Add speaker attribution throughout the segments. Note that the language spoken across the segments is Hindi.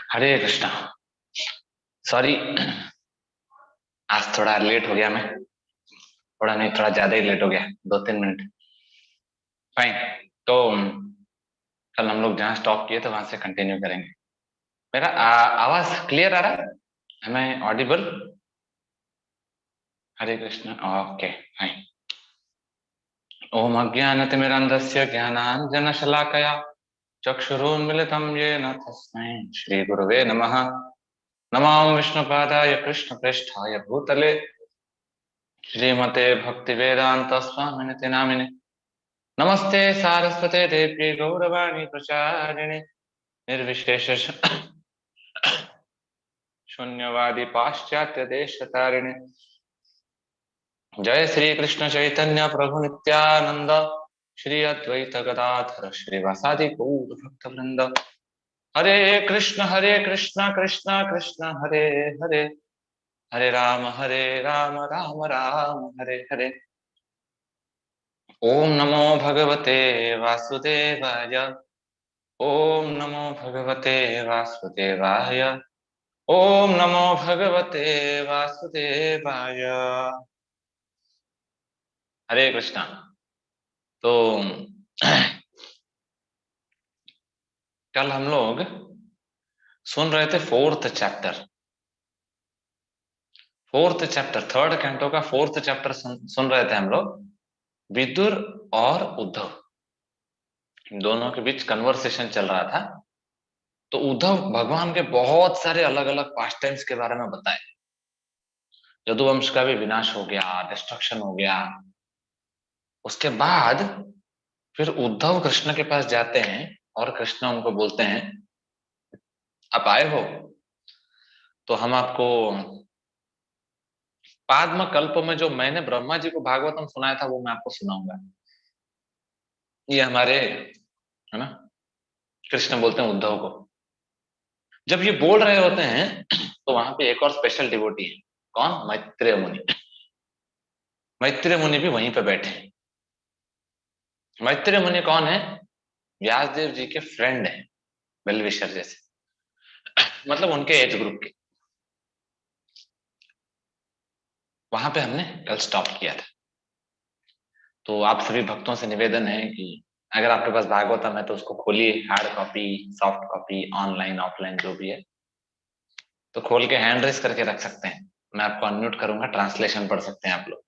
Speaker 1: हरे कृष्णा। सॉरी, आज थोड़ा लेट हो गया मैं। थोड़ा नहीं, थोड़ा ज्यादा ही लेट हो गया, 2-3 मिनट। फाइन। तो कल हम लोग जहाँ स्टॉप किए थे वहां से कंटिन्यू करेंगे। मेरा आवाज क्लियर आ रहा है? Am I audible? Hare Krishna. Okay, fine. ओम अज्ञानतिमिरन्धस्य ज्ञानाञ्जनशलाकया चक्षुरुन्मिलितं येन तस्मै श्रीगुरवे नमः। नमो विष्णुपादाय कृष्णप्रेष्ठाय भूतले श्रीमते भक्तिवेदांत स्वामिनिति नामिने। नमस्ते सारस्वते देव्यै गौरवाणी प्रचारिणे निर्विशेष शून्यवादी पाश्चात्य देश तारिणे। जय श्री कृष्ण चैतन्य प्रभु नित्यानंद श्री अद्वैत गदाधर श्रीवासादि गौर भक्त वृंद। हरे कृष्ण कृष्ण कृष्ण हरे हरे, हरे राम राम राम हरे हरे। ओम नमो भगवते वासुदेवाय। ओम नमो भगवते वासुदेवाय। ओम नमो भगवते वासुदेवाय। हरे कृष्णा। तो कल हम लोग सुन रहे थे फोर्थ चैप्टर थर्ड कैंटो का फोर्थ चैप्टर सुन रहे थे हम लोग। विदुर और उद्धव दोनों के बीच कन्वर्सेशन चल रहा था। तो उद्धव भगवान के बहुत सारे अलग अलग पास्ट टाइम्स के बारे में बताए। यदुवंश का भी विनाश हो गया, डिस्ट्रक्शन हो गया। उसके बाद फिर उद्धव कृष्ण के पास जाते हैं और कृष्ण उनको बोलते हैं, आप आए हो तो हम आपको पाद्म कल्प में जो मैंने ब्रह्मा जी को भागवतम सुनाया था वो मैं आपको सुनाऊंगा। ये हमारे, है ना, कृष्ण बोलते हैं उद्धव को। जब ये बोल रहे होते हैं तो वहां पे एक और स्पेशल डिवोटी है। कौन? मैत्रेय मुनि। मैत्रेय मुनि भी वहीं पे बैठे हैं। मैत्रेय मुनि कौन है? व्यासदेव जी के फ्रेंड हैं, वेल विशर जैसे, मतलब उनके एज ग्रुप के। वहां पे हमने कल स्टॉप किया था। तो आप सभी भक्तों से निवेदन है कि अगर आपके पास भागवतम है तो उसको खोलिए, hard copy, soft copy, online offline जो भी है, तो खोल के हैंड रेस करके रख सकते हैं। मैं आपको अनम्यूट करूंगा, ट्रांसलेशन पढ़ सकते हैं आप लोग।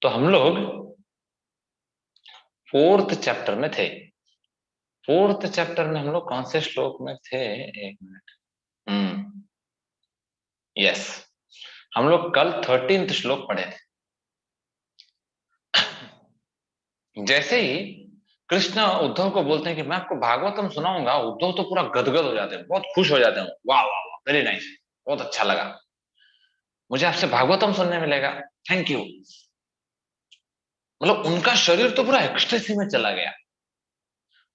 Speaker 1: तो हम लोग फोर्थ चैप्टर में थे। फोर्थ चैप्टर में हम लोग कौन से श्लोक में थे? एक मिनट। यस, हम लोग कल 13th श्लोक पढ़े थे। जैसे ही कृष्ण उद्धव को बोलते हैं कि मैं आपको भागवतम सुनाऊंगा, उद्धव तो पूरा गदगद हो जाते हैं, बहुत खुश हो जाते हैं। वाह वाह वाह, वेरी नाइस, बहुत अच्छा लगा, मुझे आपसे भागवतम सुनने मिलेगा, थैंक यू। मतलब उनका शरीर तो पूरा एक्सटेसी में चला गया।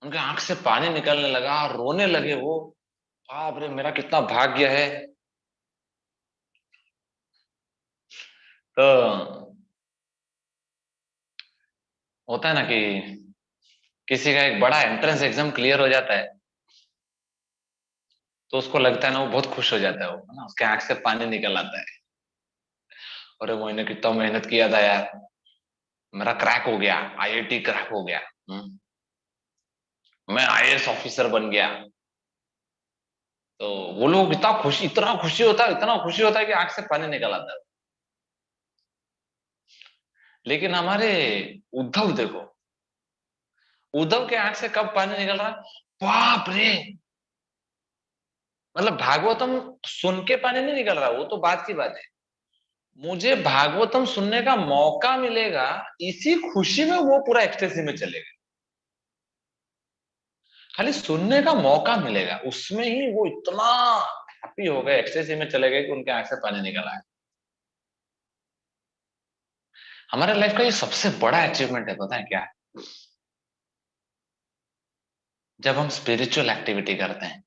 Speaker 1: उनके आंख से पानी निकलने लगा, रोने लगे वो। बाप रे, मेरा कितना भाग्य है। तो होता है ना कि किसी का एक बड़ा एंट्रेंस एग्जाम क्लियर हो जाता है तो उसको लगता है ना, वो बहुत खुश हो जाता है, वो है ना, उसके आंख से पानी निकल आता है। अरे मैंने कितना मेहनत किया था यार, मेरा क्रैक हो गया, आईआईटी क्रैक हो गया। मैं आईएएस ऑफिसर बन गया। तो वो लोग इतना खुशी होता है कि आंख से पानी निकल आता है। लेकिन हमारे उद्धव देखो, उद्धव के आंख से कब पानी निकल रहा है? बाप रे, मतलब भागवतम सुन के पानी नहीं निकल रहा, वो तो बात की बात है। मुझे भागवतम सुनने का मौका मिलेगा, इसी खुशी में वो पूरा एक्सटेसी में चलेगा। खाली सुनने का मौका मिलेगा, उसमें ही वो इतना हैप्पी हो गए, एक्सटेसी में चले गए कि उनके आंख से पानी निकल आया। हमारे लाइफ का ये सबसे बड़ा अचीवमेंट है, पता है क्या? जब हम स्पिरिचुअल एक्टिविटी करते हैं।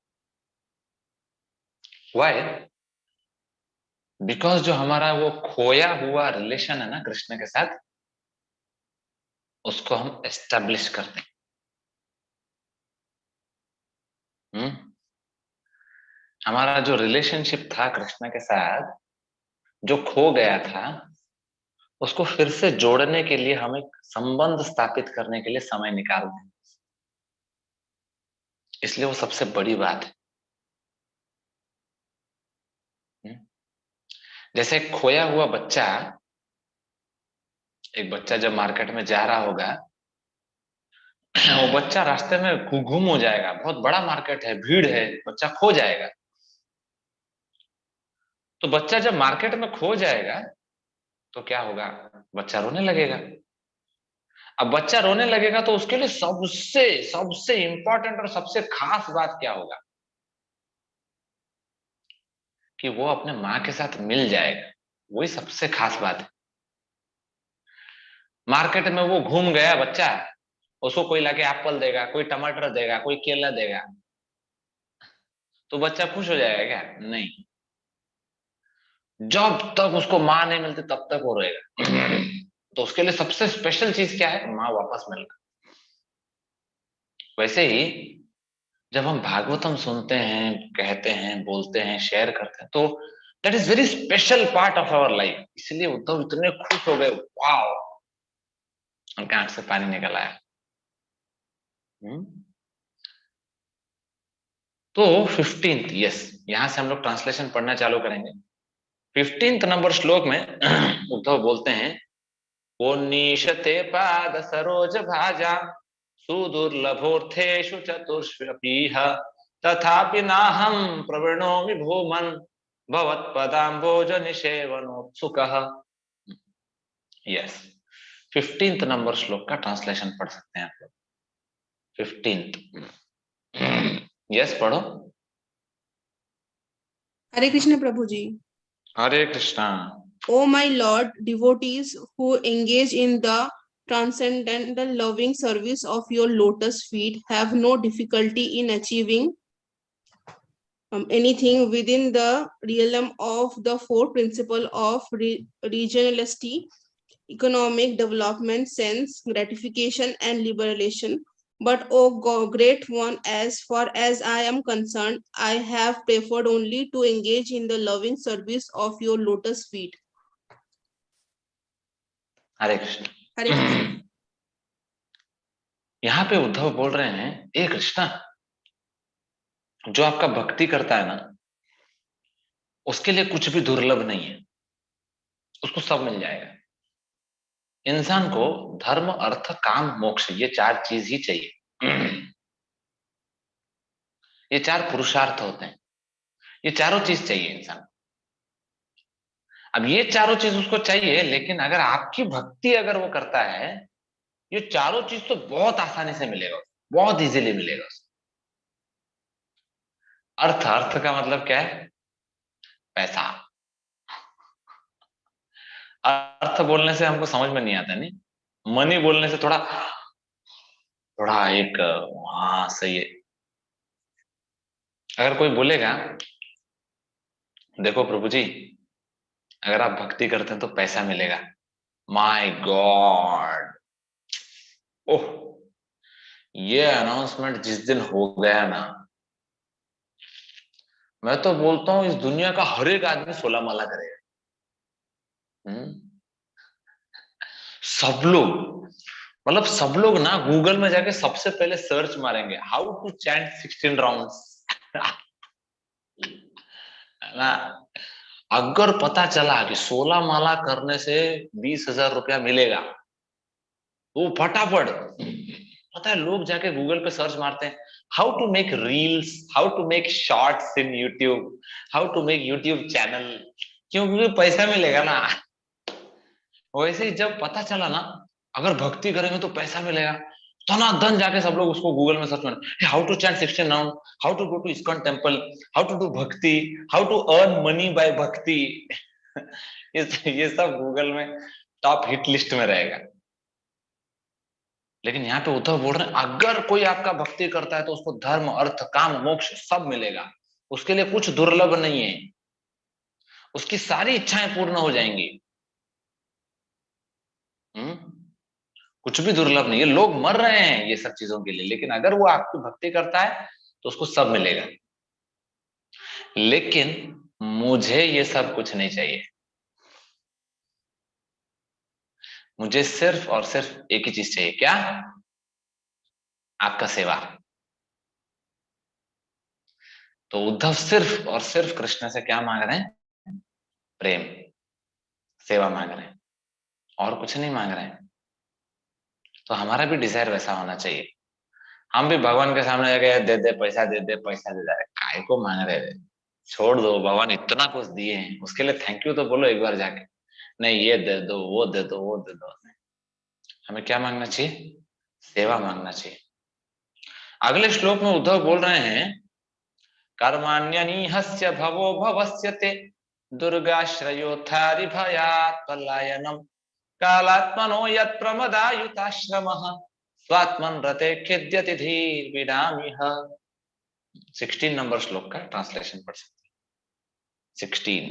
Speaker 1: वाई? बिकॉज जो हमारा वो खोया हुआ रिलेशन है ना कृष्ण के साथ, उसको हम एस्टेब्लिश करते हैं। हमारा जो रिलेशनशिप था कृष्ण के साथ, जो खो गया था, उसको फिर से जोड़ने के लिए हम एक संबंध स्थापित करने के लिए समय निकालते हैं। इसलिए वो सबसे बड़ी बात है। जैसे एक खोया हुआ बच्चा, एक बच्चा जब मार्केट में जा रहा होगा, वो बच्चा रास्ते में गुम हो जाएगा, बहुत बड़ा मार्केट है, भीड़ है, बच्चा खो जाएगा। तो बच्चा जब मार्केट में खो जाएगा तो क्या होगा? बच्चा रोने लगेगा। अब बच्चा रोने लगेगा तो उसके लिए सबसे सबसे इंपॉर्टेंट और सबसे खास बात क्या होगा? कि वो अपने माँ के साथ मिल जाएगा। वही सबसे खास बात है। मार्केट में वो घूम गया बच्चा, उसको कोई लाके एप्पल देगा, कोई टमाटर देगा, कोई केला देगा, तो बच्चा खुश हो जाएगा क्या? नहीं। जब तक उसको माँ नहीं मिलती तब तक वो रहेगा। तो उसके लिए सबसे स्पेशल चीज क्या है? माँ वापस मिलना। वैसे ही जब हम भागवतम सुनते हैं, कहते हैं, बोलते हैं, शेयर करते हैं, तो that is very special part of our life. इसलिए उद्धव इतने खुश हो गए, वाओ, उनके आंख से पानी निकल आया। हम्म? तो 15th, यस, यहां से हम लोग ट्रांसलेशन पढ़ना चालू करेंगे। 15th नंबर श्लोक में उद्धव बोलते हैं, वो नीशते पाद सरोज भाजा सुदुर्लभोर्थेषु चतुष्वपीह तथापि नाहं प्रवृणोमि भूमन् भवत्पदाम्बोज निषेवनोत्सुकः। यस, 15th नंबर श्लोक का ट्रांसलेशन पढ़ सकते हैं आप लोग। 15th, यस पढ़ो।
Speaker 2: हरे कृष्ण प्रभु जी।
Speaker 1: Hare Krishna.
Speaker 2: O my Lord, devotees who engage in the transcendental loving service of your lotus feet have no difficulty in achieving anything within the realm of the four principles of regionality, economic development, sense gratification, and liberation. But, O great one, as far as I am concerned, I have preferred only to engage in the loving service of your lotus feet.
Speaker 1: हरे कृष्ण।
Speaker 2: हरे कृष्ण।
Speaker 1: यहाँ पे उद्धव बोल रहे हैं, ए कृष्णा, जो आपका भक्ति करता है ना, उसके लिए कुछ भी दुर्लभ नहीं है, उसको सब मिल जाएगा। इंसान को धर्म, अर्थ, काम, मोक्ष, ये चार चीज ही चाहिए। ये चार पुरुषार्थ होते हैं, ये चारों चीज चाहिए इंसान। अब ये चारों चीज उसको चाहिए, लेकिन अगर आपकी भक्ति अगर वो करता है, ये चारों चीज तो बहुत आसानी से मिलेगा, बहुत इजीली मिलेगा। अर्थ, अर्थ का मतलब क्या है? पैसा। अर्थ बोलने से हमको समझ में नहीं आता, नहीं, मनी बोलने से थोड़ा थोड़ा एक, हाँ सही है। अगर कोई बोलेगा, देखो प्रभु जी, अगर आप भक्ति करते हैं तो पैसा मिलेगा, माय गॉड, ओह, ये अनाउंसमेंट जिस दिन हो गया ना, मैं तो बोलता हूं इस दुनिया का हर एक आदमी 16 माला करेगा। सब लोग, मतलब सब लोग ना गूगल में जाके सबसे पहले सर्च मारेंगे, हाउ टू चैंट 16 राउंड्स। ना, अगर पता चला कि 16 माला करने से 20,000 रुपया मिलेगा, तो फटाफट, पता है, लोग जाके गूगल पे सर्च मारते हैं, how to make reels, how to make shorts in YouTube, how to make YouTube channel. क्यों? क्योंकि पैसा मिलेगा ना। वैसे ही जब पता चला ना, अगर भक्ति करेंगे तो पैसा मिलेगा, तो ना धन जाके सब लोग उसको गूगल में सर्च मारे, how to chant 16 round, how to go to ISKCON temple, how to do bhakti, how to earn money by bhakti. ये सब गूगल में टॉप हिट लिस्ट में रहेगा। लेकिन यहाँ पे उद्धव बोल रहे हैं, अगर कोई आपका भक्ति करता है तो उसको धर्म, अर्थ, काम, मोक्ष सब मिलेगा, उसके लिए कुछ दुर्लभ नहीं है, उसकी सारी इच्छाएं पूर्ण हो जाएंगी। कुछ भी दुर्लभ नहीं है। लोग मर रहे हैं ये सब चीजों के लिए, लेकिन अगर वो आपकी भक्ति करता है तो उसको सब मिलेगा, लेकिन मुझे ये सब कुछ नहीं चाहिए। मुझे सिर्फ और सिर्फ एक ही चीज चाहिए, क्या? आपका सेवा। तो उद्धव सिर्फ और सिर्फ कृष्ण से क्या मांग रहे हैं? प्रेम, सेवा मांग रहे हैं, और कुछ नहीं मांग रहे हैं। तो हमारा भी डिजायर वैसा होना चाहिए। हम भी भगवान के सामने जाके दे दे पैसा, दे दे पैसा, दे दे, काय को मांग रहे हैं? छोड़ दो, भगवान इतना कुछ दिए हैं, उसके लिए थैंक यू तो बोलो एक बार जाके। नहीं, ये दे दो, वो दे दो, वो दे दो। हमें क्या मांगना चाहिए? सेवा मांगना चाहिए। अगले श्लोक में उद्धव बोल रहे हैं, कर्माण्यनीहस्य भवो भवस्यते दुर्गाश्रयोत्थारि भयात् पलायनम कालात्मनो यत् प्रमदायुताश्रमः स्वात्मन रते खिद्यति धीर विडामिह। 16 नंबर श्लोक का ट्रांसलेशन पढ़ सकते हैं। 16।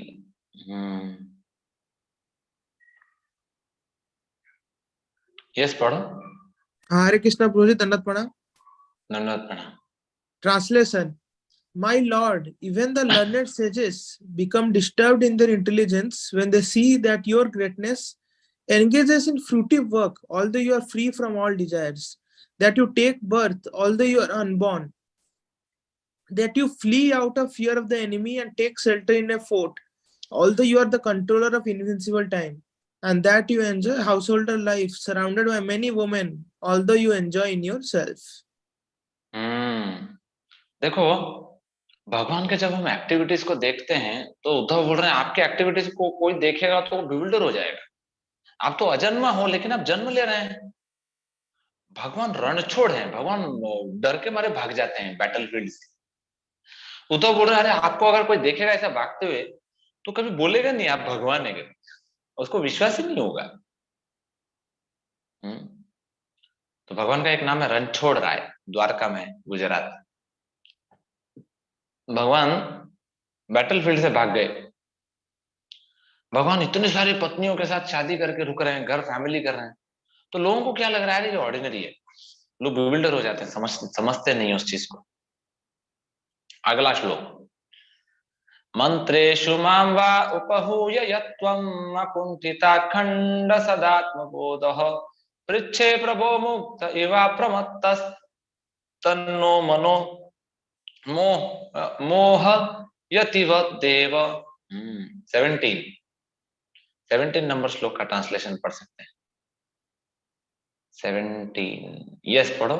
Speaker 1: यस, पढ़ो।
Speaker 3: हरे कृष्णा प्रभु जी, दंडवत प्रणाम।
Speaker 1: दंडवत प्रणाम।
Speaker 3: Translation: My Lord, even the learned sages become disturbed in their intelligence when they see that your greatness engages in fruitive work, although you are free from all desires, that you take birth, although you are unborn, that you flee out of fear of the enemy and take shelter in a fort, although you are the controller of invincible time, and that you enjoy householder life surrounded by many women, although you enjoy in yourself.
Speaker 1: देखो, भगवान के जब हम एक्टिविटीज को देखते हैं तो उद्धव बोल रहे हैं आपके एक्टिविटीज को कोई देखेगा तो बिविल्डर हो जाएगा। आप तो अजन्मा हो, लेकिन आप जन्म ले रहे हैं। भगवान रणछोड़ हैं, भगवान डर के मारे भाग जाते हैं बैटलफील्ड से। उद्धव बोल रहे हैं, अरे आपको अगर कोई देखेगा ऐसा भागते हुए तो कभी बोलेगा नहीं आप भगवान है, उसको विश्वास ही नहीं होगा। तो भगवान का एक नाम है रणछोड़ राय, द्वारका में, गुजरात। भगवान बैटलफील्ड से भाग गए। भगवान इतनी सारी पत्नियों के साथ शादी करके रुक रहे हैं, घर फैमिली कर रहे हैं, तो लोगों को क्या लग रहा है ये ऑर्डिनरी है। लोग बिल्डर हो जाते हैं, समझते नहीं उस चीज को। अगला श्लोक, मंत्रेषु मां वा उपहूय यत्त्वं अकुंठिताखंड सदात्मबोधः पृच्छे प्रभो मुक्त इवा प्रमत्तस्तन्नो मनो मोह यतिव देव। 17 नंबर श्लोक का ट्रांसलेशन पढ़ सकते हैं। 17। यस, पढ़ो।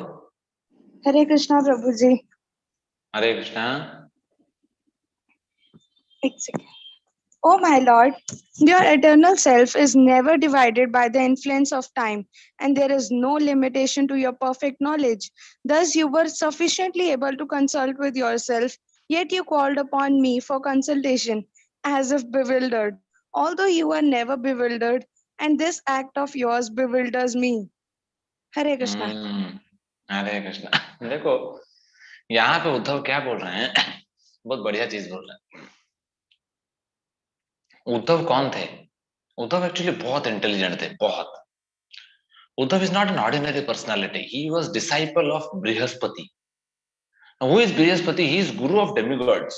Speaker 4: हरे कृष्णा प्रभु जी।
Speaker 1: हरे कृष्णा।
Speaker 4: एक second. Oh my Lord, your eternal self is never divided by the influence of time, and there is no limitation to your perfect knowledge. Thus, you were sufficiently able to consult with yourself, yet you called upon me for consultation, as if bewildered, although you are never bewildered, and this act of yours bewilders me. Hare Krishna.
Speaker 1: हरे कृष्णा। देखो, यहाँ पे उद्धव क्या बोल रहे हैं, बहुत बढ़िया चीज बोल रहे हैं। उद्धव कौन थे? उद्धव एक्चुअली बहुत इंटेलिजेंट थे, बहुत। Uddhav is not an ordinary personality, he was disciple of Brihaspati. Who is Brihaspati? He is Guru of demigods,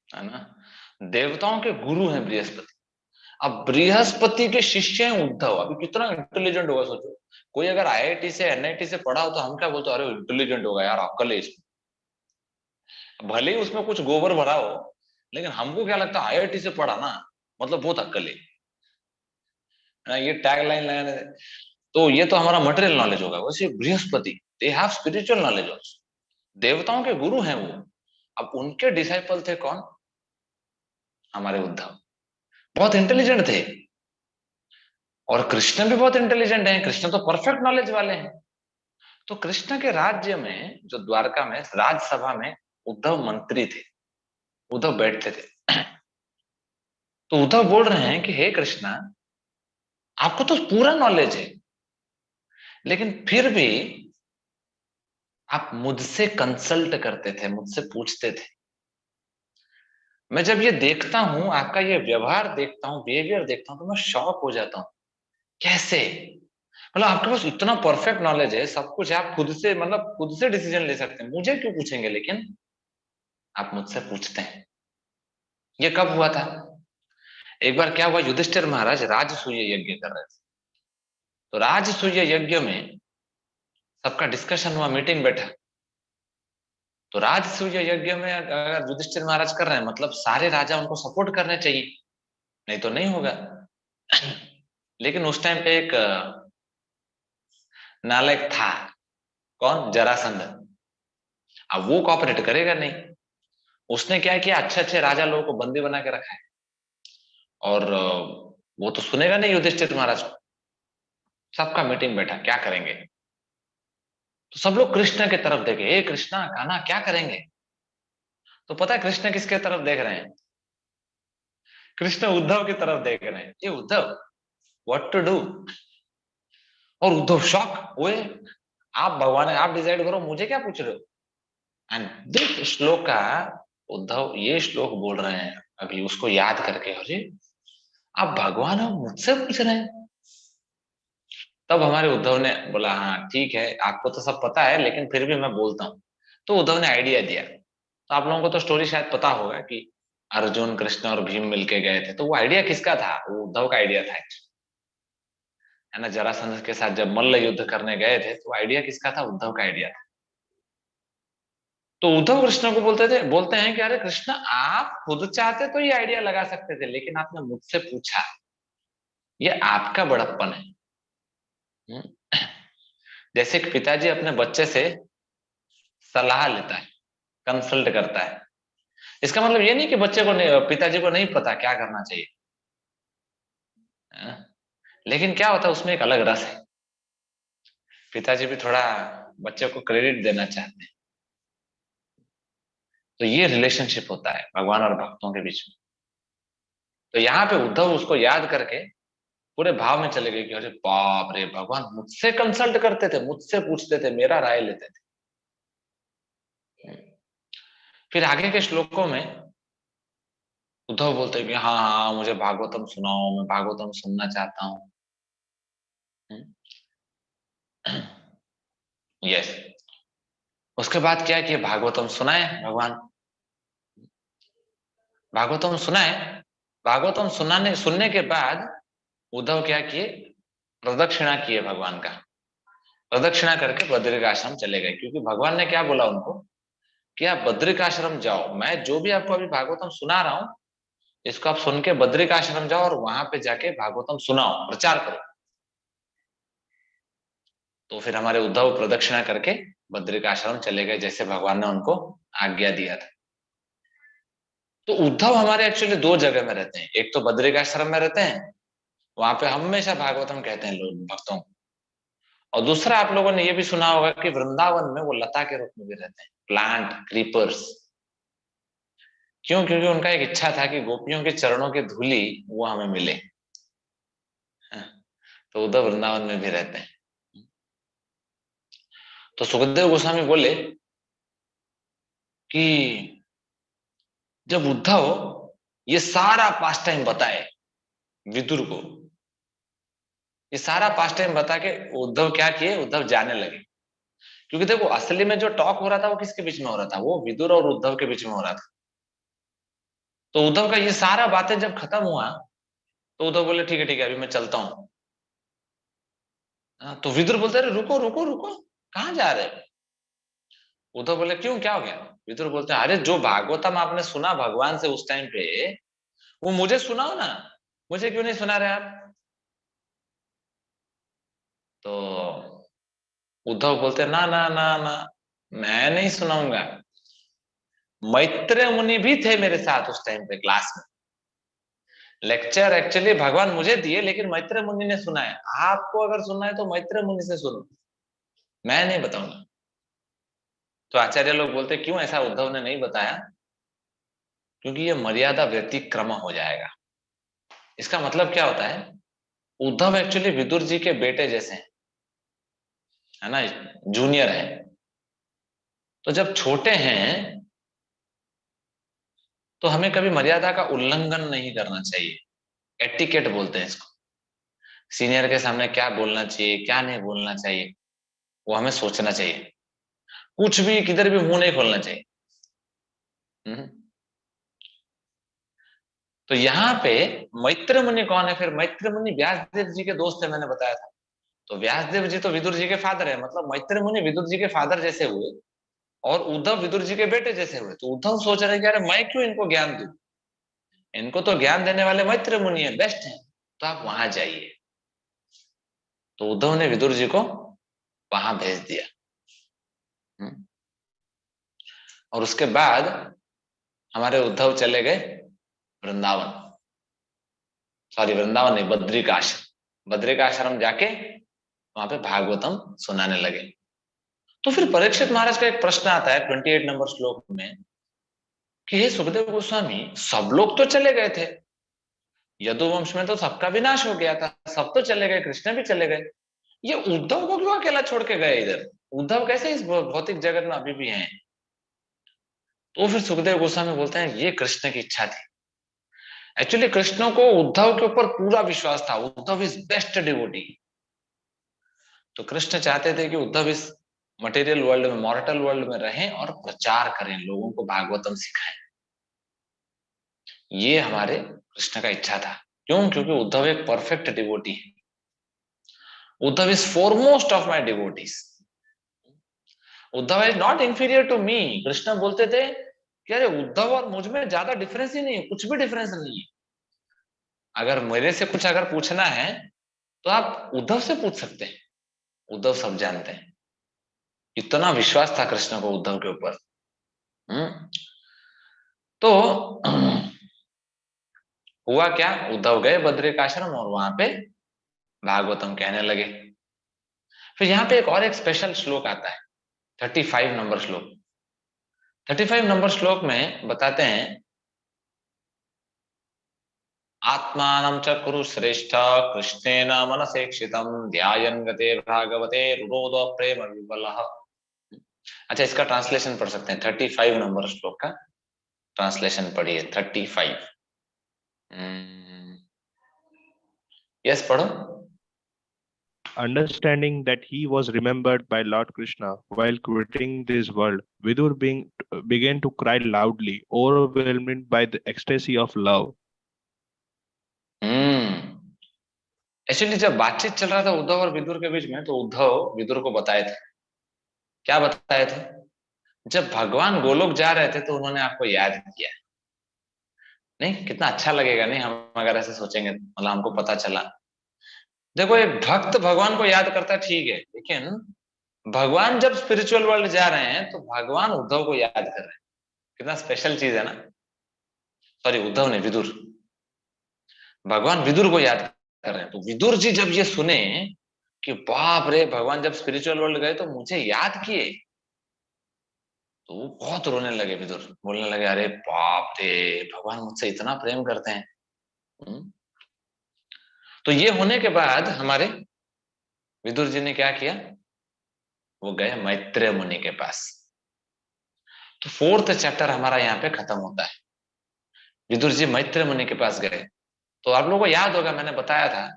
Speaker 1: है ना, देवताओं के गुरु हैं बृहस्पति। अब बृहस्पति के शिष्य हैं उद्धव। अभी कितना इंटेलिजेंट होगा सोचो। कोई अगर आईआईटी से एनआईटी से पढ़ा हो तो हम क्या बोलते हैं, अरे इंटेलिजेंट होगा यार, अक्ल है इसमें। भले ही उसमें कुछ गोबर भरा हो, लेकिन हमको क्या लगता है, आईआईटी से पढ़ा ना मतलब बहुत अक्ल है ना, ये टैग लाइन लगाने। तो ये तो हमारा मटेरियल नॉलेज होगा। वैसे Brihaspati, they have spiritual knowledge also, देवताओं के गुरु हैं वो। अब उनके डिसाइपल थे कौन? हमारे उद्धव। बहुत इंटेलिजेंट थे, और कृष्ण भी बहुत इंटेलिजेंट हैं। कृष्ण तो परफेक्ट नॉलेज वाले हैं। तो कृष्ण के राज्य में, जो द्वारका में राजसभा में उद्धव मंत्री थे, उद्धव बैठते थे। तो उद्धव बोल रहे हैं कि हे कृष्णा, आपको तो पूरा नॉलेज है, लेकिन फिर भी आप मुझसे कंसल्ट करते थे, मुझसे पूछते थे। मैं जब ये देखता हूं, आपका ये व्यवहार देखता हूं, बिहेवियर देखता हूं, तो मैं शॉक हो जाता हूं। कैसे? मतलब आपके पास इतना परफेक्ट नॉलेज है, सब कुछ है, आप खुद से मतलब खुद से डिसीजन ले सकते हैं, मुझे क्यों पूछेंगे? लेकिन आप मुझसे पूछते हैं। ये कब हुआ था? एक बार क्या हुआ, युधिष्ठिर महाराज राजसूय यज्ञ कर रहे थे। तो राजसूय यज्ञ में सबका डिस्कशन हुआ, मीटिंग बैठा। तो राजसूय यज्ञ में अगर युधिष्ठिर महाराज कर रहे हैं मतलब सारे राजा उनको सपोर्ट करने चाहिए, नहीं तो नहीं होगा। लेकिन उस टाइम पे एक नालायक था, कौन? जरासंध। अब वो कॉपरेट करेगा नहीं। उसने क्या किया, अच्छे अच्छे राजा लोगों को बंदी बना के रखा है, और वो तो सुनेगा नहीं युधिष्ठिर महाराज को। सबका मीटिंग बैठा, क्या करेंगे? तो सब लोग कृष्ण की तरफ देखे, ए कृष्णा कान्हा क्या करेंगे? तो पता है कृष्ण किसके तरफ देख रहे हैं? कृष्ण उद्धव की तरफ देख रहे हैं। ये उद्धव, व्हाट टू डू? और उद्धव शॉक हुए, आप भगवान है, आप डिसाइड करो, मुझे क्या पूछ रहे हो? एंड दिस श्लोक का उद्धव ये श्लोक बोल रहे हैं अभी उसको याद करके, अरे आप भगवान हो, मुझसे पूछ रहे हैं? तब हमारे उद्धव ने बोला, हाँ ठीक है, आपको तो सब पता है लेकिन फिर भी मैं बोलता हूँ। तो उद्धव ने आइडिया दिया। तो आप लोगों को तो स्टोरी शायद पता होगा कि अर्जुन, कृष्ण और भीम मिलके गए थे। तो वो आइडिया किसका था? वो उद्धव का आइडिया था, है ना। जरासंध के साथ जब मल्ल युद्ध करने गए थे तो आइडिया किसका था? उद्धव का आइडिया था। तो उद्धव कृष्ण को बोलते हैं कि अरे कृष्ण, आप खुद चाहते तो ये आइडिया लगा सकते थे, लेकिन आपने मुझसे पूछा, ये आपका बड़प्पन है। जैसे कि पिताजी अपने बच्चे से सलाह लेता है, कंसल्ट करता है। इसका मतलब ये नहीं कि बच्चे को पिताजी को नहीं पता क्या करना चाहिए, लेकिन क्या होता है उसमें एक अलग रस है। पिताजी भी थोड़ा बच्चे को क्रेडिट देना चाहते हैं। तो ये रिलेशनशिप होता है भगवान और भक्तों के बीच में। तो यहाँ पे उद्धव उसको याद करके पूरे भाव में चले गए कि अरे बाप रे, भगवान मुझसे कंसल्ट करते थे, मुझसे पूछते थे, मेरा राय लेते थे। फिर आगे के श्लोकों में उद्धव बोलते हैं कि हाँ हाँ मुझे भागवतम सुनाओ, मैं भागवतम सुनना चाहता हूँ। यस। उसके बाद क्या किया, भागवतम सुनाए भगवान, भागवतम सुनाए। भागवतम सुनने के बाद उद्धव क्या किए, प्रदक्षिणा किए भगवान का। प्रदक्षिणा करके बद्रिक आश्रम चले गए, क्योंकि भगवान ने क्या बोला उनको कि आप बद्रिक आश्रम जाओ, मैं जो भी आपको अभी भागवतम सुना रहा हूं इसको आप सुन के बद्रिक आश्रम जाओ और वहां पे जाके भागवतम सुनाओ, प्रचार करो। तो फिर हमारे उद्धव प्रदक्षिणा करके बद्रिक आश्रम चले गए, जैसे भगवान ने उनको आज्ञा दिया था। तो उद्धव हमारे एक्चुअली दो जगह में रहते हैं, एक तो बद्रिक आश्रम में रहते हैं, वहां पे हमेशा भागवतम कहते हैं लोग भक्तों को। और दूसरा आप लोगों ने ये भी सुना होगा कि वृंदावन में वो लता के रूप में भी रहते हैं, प्लांट क्रीपर्स। क्यों? क्योंकि उनका एक इच्छा था कि गोपियों के चरणों की धूली वो हमें मिले। तो उद्धव वृंदावन में भी रहते हैं। तो सुखदेव गोस्वामी बोले कि जब उद्धव ये सारा पास्ट टाइम बताए विदुर को, ये सारा पास्ट टाइम बता के उद्धव क्या किए, उद्धव जाने लगे। क्योंकि देखो असली में जो टॉक हो रहा था वो किसके बीच में हो रहा था, वो विदुर और उद्धव के बीच में हो रहा था। तो उद्धव का ये सारा बातें जब खत्म हुआ तो उद्धव बोले ठीक है अभी मैं चलता हूँ। तो विदुर बोलते अरे रुको रुको रुको, कहाँ जा रहे हो? उद्धव बोले क्यों, क्या हो गया? विदुर बोलते हैं अरे जो भागवतम आपने सुना भगवान से उस टाइम पे, वो मुझे सुनाओ ना, मुझे क्यों नहीं सुना रहे आप? तो उद्धव बोलते ना ना ना ना, मैं नहीं सुनाऊंगा। मैत्रेय मुनि भी थे मेरे साथ उस टाइम पे क्लास में। लेक्चर एक्चुअली भगवान मुझे दिए लेकिन मैत्रेय मुनि ने सुना है। आपको अगर सुनना है तो मैत्रेय मुनि से सुनो, मैं नहीं बताऊंगा। तो आचार्य लोग बोलते क्यों ऐसा उद्धव ने नहीं बताया? क्योंकि ये मर्यादा व्यतिक्रम हो जाएगा। इसका मतलब क्या होता है, उद्धव एक्चुअली विदुर जी के बेटे जैसे हैं, है ना, जूनियर है। तो जब छोटे हैं तो हमें कभी मर्यादा का उल्लंघन नहीं करना चाहिए, एटिकेट बोलते हैं इसको। सीनियर के सामने क्या बोलना चाहिए, क्या नहीं बोलना चाहिए, वो हमें सोचना चाहिए। कुछ भी किधर भी मुंह नहीं खोलना चाहिए। तो यहाँ पे मैत्र मुनि कौन है? फिर मैत्र मुनि व्यासदेव जी के दोस्त है, मैंने बताया था। तो व्यासदेव जी तो विदुर जी के फादर है, मतलब मैत्र मुनि विदुर जी के फादर जैसे हुए और उद्धव विदुर जी के बेटे जैसे हुए। तो उद्धव सोच रहे कि अरे मैं क्यों इनको ज्ञान दूं, इनको तो ज्ञान देने वाले मैत्र मुनि है, बेस्ट है, तो आप वहां जाइए। तो उद्धव ने विदुर जी को वहां भेज दिया। और उसके बाद हमारे उद्धव चले गए वृंदावन, सॉरी वृंदावन नहीं, बद्रिकाश्रम। बद्रिकाश्रम जाके वहां पे भागवतम सुनाने लगे। तो फिर परीक्षित महाराज का एक प्रश्न आता है 28 नंबर श्लोक में कि हे सुखदेव गोस्वामी, सब लोग तो चले गए थे, यदुवंश में तो सबका विनाश हो गया था, सब तो चले गए, कृष्ण भी चले गए, ये उद्धव को क्यों अकेला छोड़ के गए इधर? उद्धव कैसे इस भौतिक जगत में अभी भी हैं? तो फिर सुखदेव गोस्वामी बोलते हैं ये कृष्ण की इच्छा थी। एक्चुअली कृष्ण को उद्धव के ऊपर पूरा विश्वास था, उद्धव इज बेस्ट डिवोटी। तो कृष्ण चाहते थे कि उद्धव इस मटेरियल वर्ल्ड में, मॉर्टल वर्ल्ड में रहें और प्रचार करें, लोगों को भागवतम सिखाएं। ये हमारे कृष्ण का इच्छा था। क्यों? क्योंकि उद्धव एक परफेक्ट डिवोटी है। Uddhav is foremost of my devotees. Uddhav is not inferior to me. Krishna बोलते थे कि अरे उद्धव और मुझ में ज्यादा डिफरेंस ही नहीं है, कुछ भी डिफरेंस नहीं है। अगर मेरे से कुछ अगर पूछना है तो आप उद्धव से पूछ सकते हैं, उद्धव सब जानते हैं। इतना विश्वास था कृष्ण को उद्धव के ऊपर। तो हुआ क्या, उद्धव गए बद्रिकाश्रम और वहां पे भागवतम कहने लगे। फिर यहाँ पे एक और एक स्पेशल श्लोक आता है, 35 नंबर श्लोक। 35 नंबर श्लोक में बताते हैं आत्मानं च कुरु श्रेष्ठ कृष्णेन मनसेक्षितं ध्यायन् गते भागवते रुरोध प्रेम विबलः। अच्छा, इसका ट्रांसलेशन पढ़ सकते हैं, 35 नंबर श्लोक का ट्रांसलेशन पढ़िए। 35। यस पढ़ो।
Speaker 5: Understanding that he was remembered by Lord Krishna while quitting this world, Vidur began to cry loudly, overwhelmed by the ecstasy of love.
Speaker 1: Actually जब बातचीत चल रहा था उद्धव और विदुर के बीच में, तो उद्धव विदुर को बताए थे, क्या बताए थे? जब भगवान गोलोक जा रहे थे तो उन्होंने आपको याद किया। नहीं, कितना अच्छा लगेगा नहीं हम अगर ऐसे सोचेंगे, मतलब हमको पता चला। देखो, एक भक्त भगवान को याद करता है ठीक है, लेकिन भगवान जब स्पिरिचुअल वर्ल्ड जा रहे हैं तो भगवान उद्धव को याद कर रहे हैं। कितना स्पेशल चीज है ना। सॉरी, उद्धव ने, विदुर। भगवान विदुर को याद कर रहे हैं। तो विदुर जी जब ये सुने कि बाप रे, भगवान जब स्पिरिचुअल वर्ल्ड गए तो मुझे याद किए, तो वो बहुत रोने लगे। विदुर बोलने लगे अरे बाप रे, भगवान मुझसे इतना प्रेम करते हैं। तो ये होने के बाद हमारे विदुर जी ने क्या किया, वो गए मैत्रेय मुनि के पास। तो 4th चैप्टर हमारा यहाँ पे खत्म होता है। विदुर जी मैत्रेय मुनि के पास गए। तो आप लोगों को याद होगा, मैंने बताया था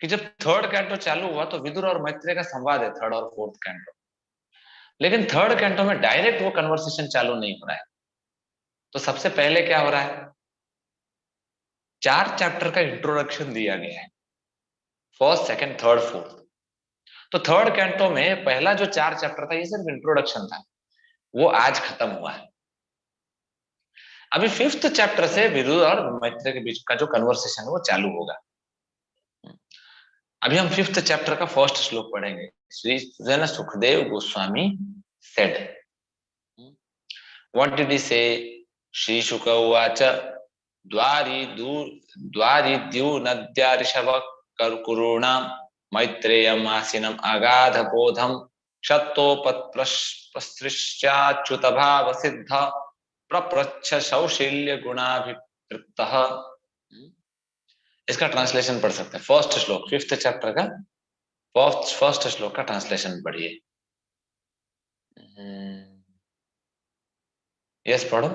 Speaker 1: कि जब 3rd कैंटो चालू हुआ तो विदुर और मैत्रेय का संवाद है 3rd और 4th कैंटो। लेकिन 3rd कैंटो में डायरेक्ट वो कन्वर्सेशन चालू नहीं हो रहा है। तो सबसे पहले क्या हो रहा है, 4 चैप्टर का इंट्रोडक्शन दिया गया है, 1st, 2nd, 3rd, 4th। तो 3rd कैंटो में पहला जो 4 चैप्टर था ये सिर्फ इंट्रोडक्शन था, वो आज खत्म हुआ है। अभी 5th चैप्टर से विदुर और मैत्रेय के बीच का जो कन्वर्सेशन है वो चालू होगा। अभी हम 5th चैप्टर का 1st श्लोक पढ़ेंगे। Shri Sukhdev Goswami said, what did he say? Shri शुक उवाच द्वारिद्यूनद्या ऋषभ कर्कुरूणां मैत्रेयम् आसीनम् अगाध बोधम क्षत्तोपस्पृश्चाच्युत भाव सिद्ध प्रप्रच्छ शौशील्य गुणाभितृप्तः। इसका ट्रांसलेशन पढ़ सकते हैं। 1st श्लोक 5th चैप्टर का 1st श्लोक का ट्रांसलेशन पढ़िए। यस पढ़ो।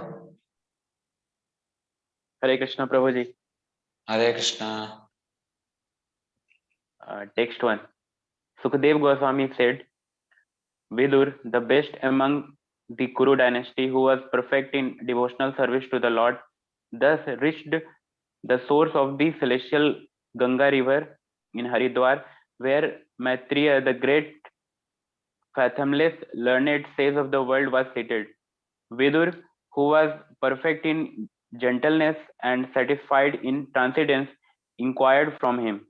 Speaker 6: हरे कृष्णा प्रभु जी।
Speaker 1: Hare Krishna.
Speaker 6: Text 1. Sukadev Goswami said, Vidur, the best among the Kuru dynasty, who was perfect in devotional service to the Lord, thus reached the source of the celestial Ganga river in Haridwar, where Maitreya, the great fathomless learned sage of the world, was seated. Vidur, who was perfect in gentleness and satisfied in transcendence, inquired from him.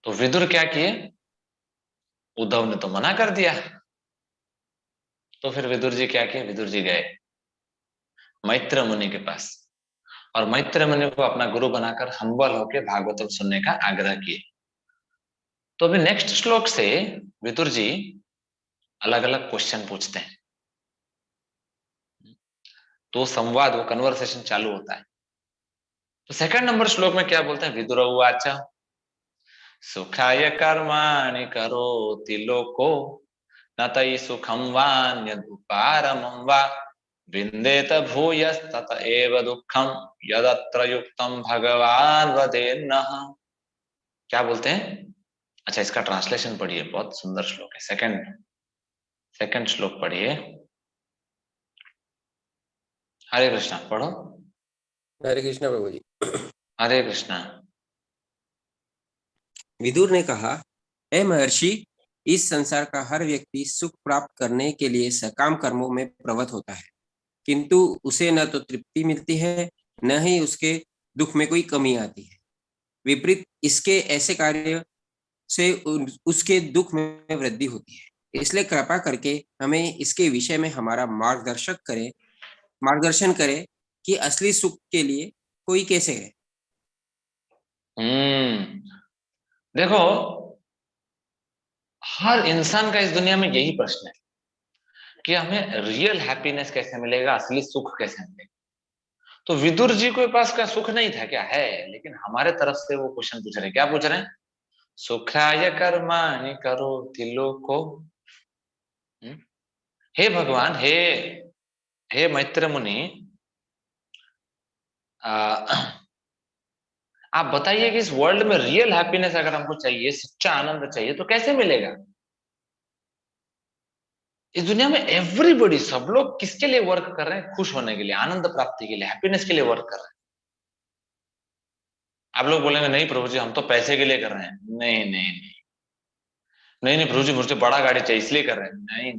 Speaker 1: तो विदुर क्या किए? उद्धव ने तो मना कर दिया, तो फिर विदुर जी क्या किए? विदुर जी गए मैत्र मुनि के पास और मैत्र मुनि को अपना गुरु बनाकर हम्बल होकर भागवतम सुनने का आग्रह किए। तो अभी नेक्स्ट श्लोक से विदुर जी अलग अलग क्वेश्चन पूछते हैं, तो संवाद, वो कन्वर्सेशन चालू होता है। तो सेकंड नंबर श्लोक में क्या बोलते हैं? विदुर उवाच सुखाय कर्माणि करोति लोको न तयि सुखम वान्यदुपारमं वा विन्देत भूयस्तत एव दुःखम यदत्र युक्तम भगवान वदेन्नः। क्या बोलते हैं? अच्छा, इसका ट्रांसलेशन पढ़िए, बहुत सुंदर श्लोक है। सेकंड श्लोक पढ़िए। हरे कृष्णा पढ़ो।
Speaker 7: हरे कृष्णा प्रभु जी।
Speaker 1: हरे कृष्णा।
Speaker 7: विदुर ने कहा, हे महर्षि, इस संसार का हर व्यक्ति सुख प्राप्त करने के लिए सकाम कर्मों में प्रवृत्त होता है, किंतु उसे न तो तृप्ति मिलती है, न ही उसके दुख में कोई कमी आती है। विपरीत इसके ऐसे कार्य से उसके दुख में वृद्धि होती है। इसलिए कृपा करके हमें इसके विषय में हमारा मार्गदर्शन करे कि असली सुख के लिए कोई कैसे है।
Speaker 1: देखो, हर इंसान का इस दुनिया में यही प्रश्न है कि हमें रियल हैप्पीनेस कैसे मिलेगा, असली सुख कैसे मिलेगा। तो विदुर जी के पास का सुख नहीं था क्या? है, लेकिन हमारे तरफ से वो क्वेश्चन पूछ रहे हैं। क्या पूछ रहे हैं? सुखाय कर्माणि करोति लोको। हे भगवान, हे मैत्र मुनि, आप बताइए कि इस वर्ल्ड में रियल हैप्पीनेस अगर हमको चाहिए, सच्चा आनंद चाहिए, तो कैसे मिलेगा? इस दुनिया में एवरीबॉडी, सब लोग किसके लिए वर्क कर रहे हैं? खुश होने के लिए, आनंद प्राप्ति के लिए, हैप्पीनेस के लिए वर्क कर रहे हैं। आप लोग बोलेंगे नहीं प्रभु जी, हम तो पैसे के लिए कर रहे हैं। नहीं प्रभु जी, मुझे बड़ा गाड़ी चाहिए इसलिए कर रहे हैं। नहीं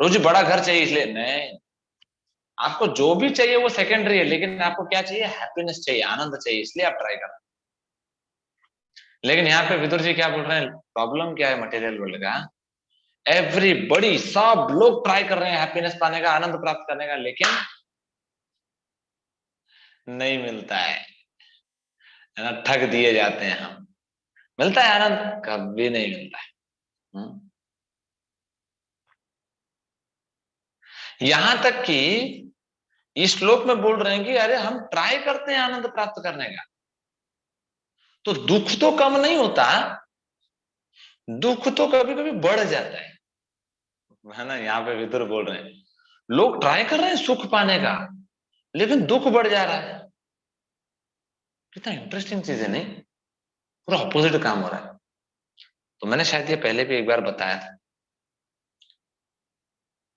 Speaker 1: प्रभु जी, बड़ा घर चाहिए इसलिए। नहीं, आपको जो भी चाहिए वो सेकेंडरी है, लेकिन आपको क्या चाहिए? हैप्पीनेस चाहिए, आनंद चाहिए, इसलिए आप ट्राई कर रहे हैं। लेकिन यहाँ पे विदुर जी क्या बोल रहे हैं? प्रॉब्लम क्या है मटेरियल वर्ल्ड का? एवरीबॉडी, सब लोग ट्राई कर रहे हैं हैप्पीनेस पाने का, आनंद प्राप्त करने का, लेकिन नहीं मिलता है ना, ठग दिए जाते हैं हम। मिलता है आनंद? कभी नहीं मिलता है। यहां तक कि इस श्लोक में बोल रहे हैं कि अरे हम ट्राई करते हैं आनंद प्राप्त करने का, तो दुख तो कम नहीं होता, दुख तो कभी कभी बढ़ जाता है ना। यहाँ पे विदुर बोल रहे हैं लोग ट्राई कर रहे हैं सुख पाने का, लेकिन दुख बढ़ जा रहा है। कितना इंटरेस्टिंग चीज है, नहीं? पूरा ऑपोजिट काम हो रहा है। तो मैंने शायद ये पहले भी एक बार बताया था।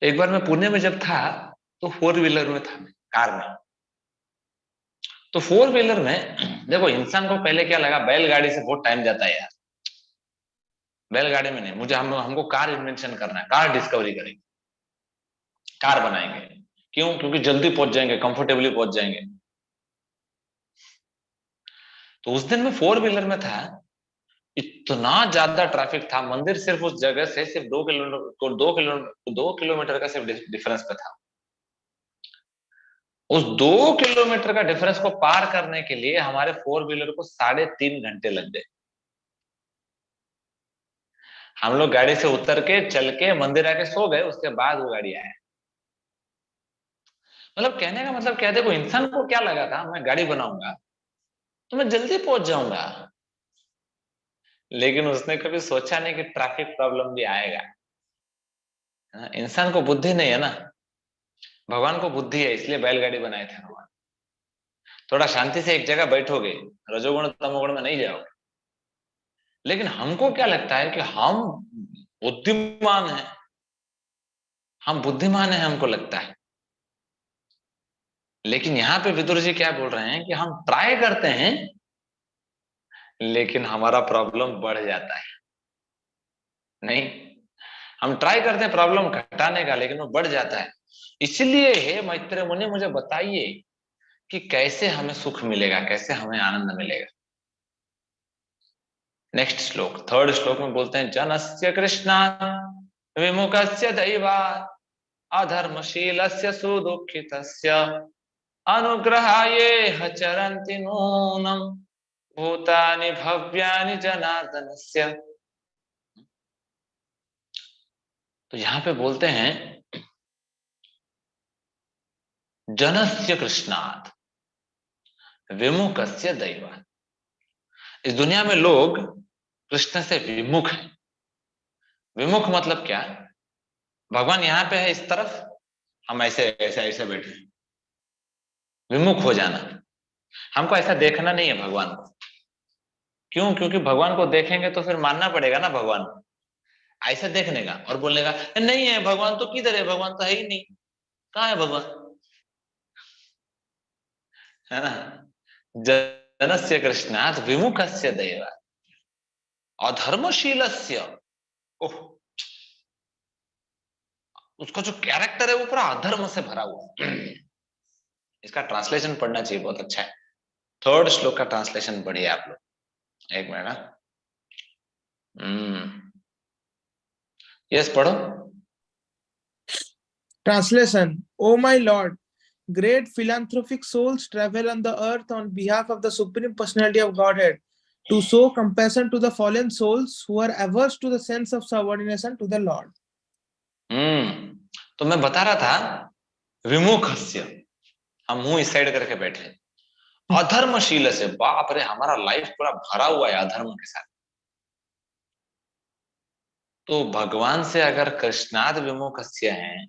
Speaker 1: एक बार मैं पुणे में जब था तो 4 व्हीलर में था, कार में। तो 4 व्हीलर में देखो, इंसान को पहले क्या लगा, बैलगाड़ी से बहुत टाइम जाता है यार, बैलगाड़ी में नहीं, हमको कार इन्वेंशन करना है, कार डिस्कवरी करेंगे, कार बनाएंगे। क्यों? क्योंकि जल्दी पहुंच जाएंगे, कंफर्टेबली पहुंच जाएंगे। तो उस दिन मैं 4 व्हीलर में था, इतना ज्यादा ट्रैफिक था, मंदिर सिर्फ उस जगह से सिर्फ 2 किलोमीटर का सिर्फ डिफरेंस पे था। उस 2 किलोमीटर का डिफरेंस को पार करने के लिए हमारे 4 व्हीलर को 3.5 घंटे लग गए। हम लोग गाड़ी से उतर के, चल के मंदिर आके सो गए, उसके बाद वो गाड़ी आया। मतलब कहने का मतलब क्या, देखो इंसान को क्या लगा था, मैं गाड़ी बनाऊंगा तो मैं जल्दी पहुंच जाऊंगा, लेकिन उसने कभी सोचा नहीं कि ट्रैफिक प्रॉब्लम भी आएगा। इंसान को बुद्धि नहीं है ना, भगवान को बुद्धि है, इसलिए बैलगाड़ी बनाए थे भगवान। थोड़ा शांति से एक जगह बैठोगे, रजोगुण तमोगुण में नहीं जाओगे। लेकिन हमको क्या लगता है कि हम बुद्धिमान हैं, हम बुद्धिमान हैं हमको लगता है। लेकिन यहाँ पे विदुर जी क्या बोल रहे हैं कि हम ट्राई करते हैं लेकिन हमारा प्रॉब्लम बढ़ जाता है। नहीं, हम ट्राई करते हैं प्रॉब्लम घटाने का, लेकिन वो बढ़ जाता है। इसलिए हे मैत्रेय मुनि, मुझे बताइए कि कैसे हमें सुख मिलेगा, कैसे हमें आनंद मिलेगा। नेक्स्ट श्लोक, थर्ड श्लोक में बोलते हैं, जनस्य कृष्णात् विमुखस्य दैवात् अधर्मशीलस्य सुदुःखितस्य अनुग्रहाय चरन्ति नूनं भूतानि भव्यानि जनार्दनस्य। तो यहां पे बोलते हैं जनस्य कृष्णात् विमुखस्य दैवात्। इस दुनिया में लोग कृष्ण से विमुख हैं। विमुख मतलब क्या? भगवान यहाँ पे है इस तरफ, हम ऐसे ऐसे ऐसे बैठे हैं, विमुख हो जाना। हमको ऐसा देखना नहीं है भगवान को। क्यों? क्योंकि भगवान को देखेंगे तो फिर मानना पड़ेगा ना भगवान को। ऐसा देखने का और बोलने का नहीं है भगवान तो किधर है, भगवान तो है ही नहीं, कहाँ है भगवान, है ना। जनस्य कृष्णात् विमुखस्य दैवात् अधर्मशीलस्य, ओह, उसका जो कैरेक्टर है वो पूरा अधर्म से भरा हुआ। इसका ट्रांसलेशन पढ़ना चाहिए, बहुत अच्छा है। थर्ड श्लोक का ट्रांसलेशन पढ़िए आप लोग, एक मिनट। यस, पढ़ो।
Speaker 3: Translation. O my Lord, great philanthropic souls travel on the earth on behalf of the Supreme Personality of Godhead to show compassion to the fallen souls who are averse to the sense of subordination to the Lord.
Speaker 1: तो मैं बता रहा था विमुखस्य, हम मुंह इस साइड करके बैठे। अधर्मशील से, बाप रे, हमारा लाइफ पूरा भरा हुआ है अधर्म के साथ। तो भगवान से अगर कृष्णाद विमुखस्य है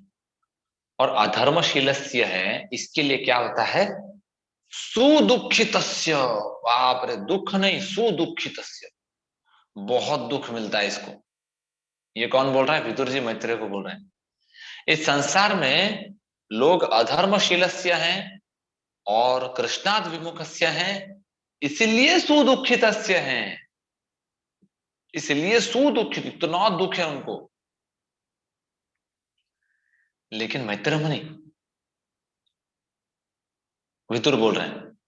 Speaker 1: और अधर्मशीलस्य है, इसके लिए क्या होता है? सुदुःखितस्य। बाप रे, दुख नहीं, सुदुःखितस्य, बहुत दुख मिलता है इसको। ये कौन बोल रहा है? विदुर जी मैत्रेय को बोल रहे हैं। इस संसार में लोग अधर्मशीलस्य हैं और कृष्णाद विमुखस्य हैं, इसलिए सुदुःखितस्य हैं, इसलिए सुदुःखित, इतना दुख है उनको। लेकिन मैत्रेय मुनि, विदुर बोल रहे हैं,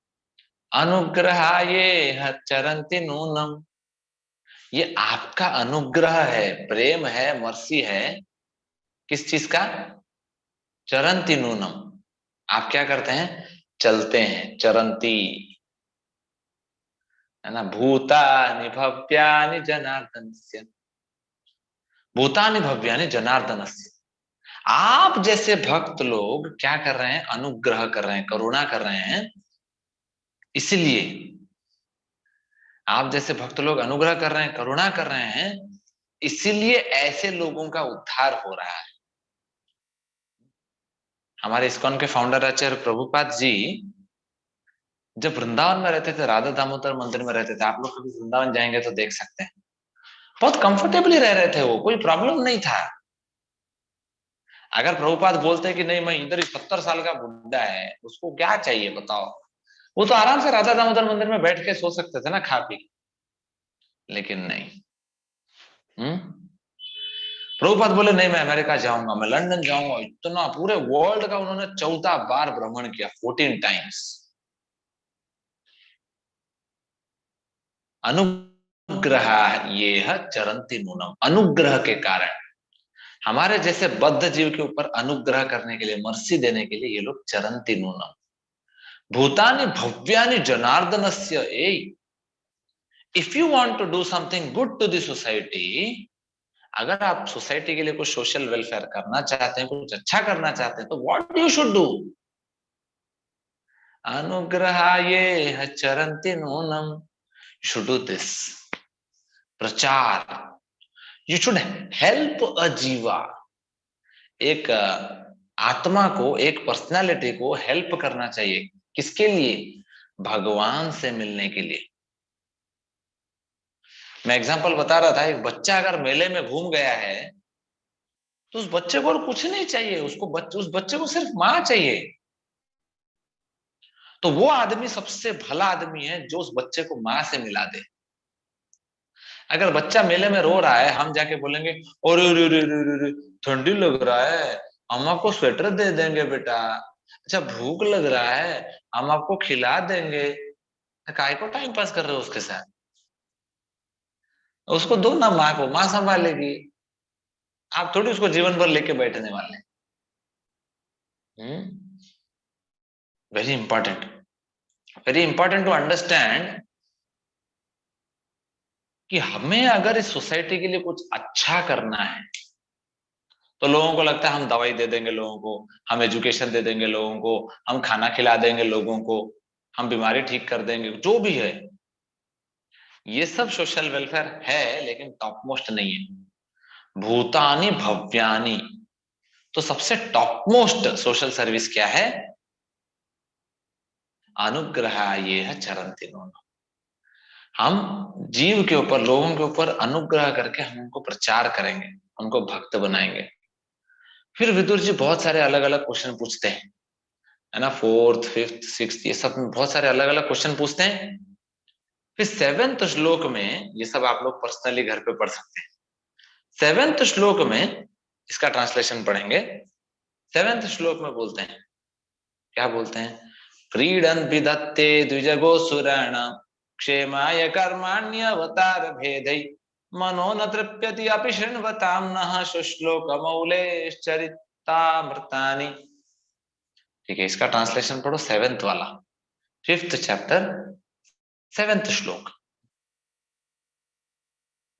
Speaker 1: अनुग्रहाये चरन्ति नूनम, ये आपका अनुग्रह है, प्रेम है, मर्सी है। किस चीज का? चरन्ति नूनम, आप क्या करते हैं? चलते हैं, चरन्ति, है ना। भूतानि भव्यानि जनार्दनस्य, भूतानि भव्यानि जनार्दनस्य। आप जैसे भक्त लोग क्या कर रहे हैं? अनुग्रह कर रहे हैं, करुणा कर रहे हैं। इसलिए आप जैसे भक्त लोग अनुग्रह कर रहे हैं, करुणा कर रहे हैं, इसीलिए ऐसे लोगों का उद्धार हो रहा है। हमारे इस्कॉन के फाउंडर आचार्य प्रभुपाद जी जब वृंदावन में रहते थे, राधा दामोदर मंदिर में रहते थे, आप लोग कभी वृंदावन जाएंगे तो देख सकते हैं, बहुत कंफर्टेबली रह रहे थे वो, कोई प्रॉब्लम नहीं था। अगर प्रभुपाद बोलते कि नहीं, मैं इधर ही 70 साल का बुढ़ा है, उसको क्या चाहिए बताओ, वो तो आराम से राधा दामोदर मंदिर में बैठ के सो सकते थे ना, खा पी। लेकिन नहीं, प्रभुपाद बोले नहीं, मैं अमेरिका जाऊंगा, मैं लंदन जाऊंगा। इतना पूरे वर्ल्ड का उन्होंने 14 बार भ्रमण किया, 14 टाइम्स। अनुग्रह ये चरन्ति नूनम, अनुग्रह के कारण हमारे जैसे बद्ध जीव के ऊपर अनुग्रह करने के लिए, मर्सी देने के लिए ये लोग चरन्ति नूनम। भूतानि भव्यानि जनार्दनस्य। If you want to do something good to the society, अगर आप सोसाइटी के लिए कुछ सोशल वेलफेयर करना चाहते हैं, कुछ अच्छा करना चाहते हैं, तो व्हाट यू शुड डू? अनुग्रहाये चरन्ति नूनम, you should do this. प्रचार, you should help a जीवा, एक आत्मा को, एक पर्सनालिटी को हेल्प करना चाहिए। किसके लिए? भगवान से मिलने के लिए। मैं एग्जांपल बता रहा था, एक बच्चा अगर मेले में घूम गया है तो उस बच्चे को और कुछ नहीं चाहिए, उस बच्चे को सिर्फ माँ चाहिए। तो वो आदमी सबसे भला आदमी है जो उस बच्चे को माँ से मिला दे। अगर बच्चा मेले में रो रहा है, हम जाके बोलेंगे अरे रे रे रे रे रे ठंडी लग रहा है, हम आपको स्वेटर दे देंगे बेटा। अच्छा भूख लग रहा है, हम आपको खिला देंगे। काय को टाइम पास कर रहे हो उसके साथ? उसको दो ना माँ को, माँ संभालेगी। आप थोड़ी उसको जीवन भर लेके बैठने वाले हैं। वेरी इंपॉर्टेंट टू अंडरस्टैंड कि हमें अगर इस सोसाइटी के लिए कुछ अच्छा करना है तो लोगों को लगता है हम दवाई दे देंगे लोगों को, हम एजुकेशन दे देंगे लोगों को, हम खाना खिला देंगे लोगों को, हम बीमारी ठीक कर देंगे, जो भी है। ये सब सोशल वेलफेयर है लेकिन टॉप मोस्ट नहीं है। भूतानि भव्यानि, तो सबसे टॉप मोस्ट सोशल सर्विस क्या है? अनुग्रह ये है चरंती दोनों। हम जीव के ऊपर, लोगों के ऊपर अनुग्रह करके हम उनको प्रचार करेंगे, उनको भक्त बनाएंगे। फिर विदुर जी बहुत सारे अलग अलग क्वेश्चन पूछते हैं, है ना, 4th 5th 6th ये सब में बहुत सारे अलग अलग क्वेश्चन पूछते हैं। फिर 7th श्लोक में, ये सब आप लोग पर्सनली घर पे पढ़ सकते हैं। 7th श्लोक में इसका ट्रांसलेशन पढ़ेंगे। 7th श्लोक में बोलते हैं, क्या बोलते हैं? क्रीडन विदत्ते द्विजगो सुराण क्षेमाय कर्माण्यवतार भेदै मनो न तृप्यति अपि शृण्वतां नः शुश्लोकमौलेश्चरितामृतानि। ठीक है, इसका ट्रांसलेशन पढ़ो 7th वाला, 5th चैप्टर 7th श्लोक।